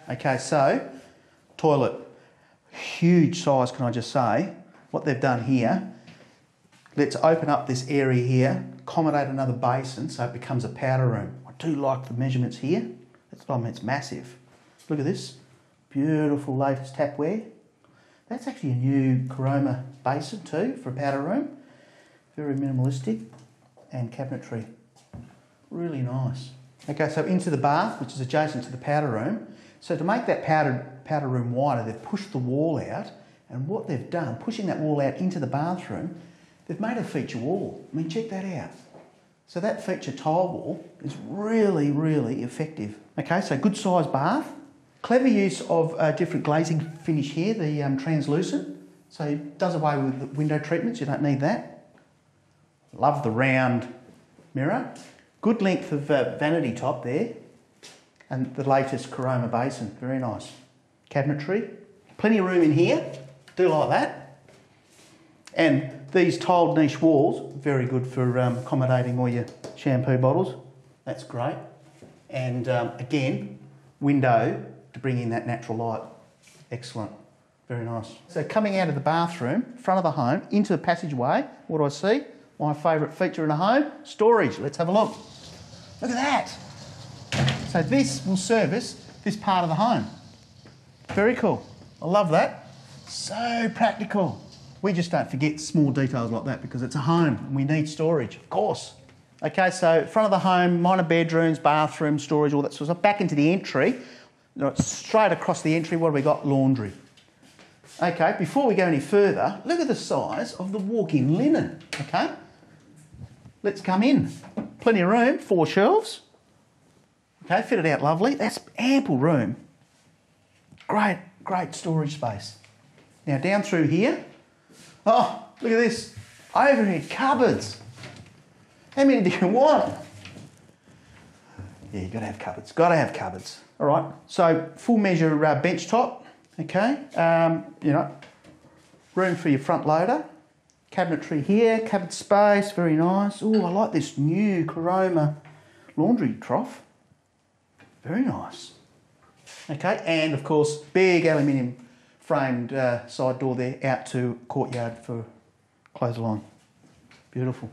Okay, so toilet, huge size, can I just say. What they've done here, let's open up this area here, accommodate another basin so it becomes a powder room. I do like the measurements here. That's what I mean, it's massive. Look at this, beautiful latest tapware. That's actually a new Caroma basin too for a powder room. Very minimalistic and cabinetry. Really nice. Okay, so into the bath, which is adjacent to the powder room. So to make that powder room wider, they've pushed the wall out, and what they've done, pushing that wall out into the bathroom, they've made a feature wall. I mean, check that out. So that feature tile wall is really, really effective. Okay, so good sized bath. Clever use of different glazing finish here, the translucent. So it does away with the window treatments, you don't need that. Love the round mirror. Good length of vanity top there. And the latest Caroma basin, very nice. Cabinetry. Plenty of room in here, do like that. And these tiled niche walls, very good for accommodating all your shampoo bottles. That's great. And again, window to bring in that natural light. Excellent, very nice. So coming out of the bathroom, front of the home, into the passageway, what do I see? My favourite feature in a home, storage. Let's have a look. Look at that. So this will service this part of the home. Very cool. I love that. So practical. We just don't forget small details like that because it's a home and we need storage, of course. Okay, so front of the home, minor bedrooms, bathroom, storage, all that sort of stuff. Back into the entry, straight across the entry, what have we got? Laundry. Okay, before we go any further, look at the size of the walk-in linen, okay? Let's come in. Plenty of room, 4 shelves. Okay, fitted out lovely. That's ample room. Great, great storage space. Now down through here. Oh, look at this. Overhead cupboards. How many do you want? Yeah, you've got to have cupboards. Got to have cupboards. All right, so full measure bench top. Okay, you know, room for your front loader. Cabinetry here, cupboard space, very nice. Oh, I like this new Caroma laundry trough. Very nice. Okay, and of course, big aluminium framed side door there out to courtyard for clothesline. Beautiful.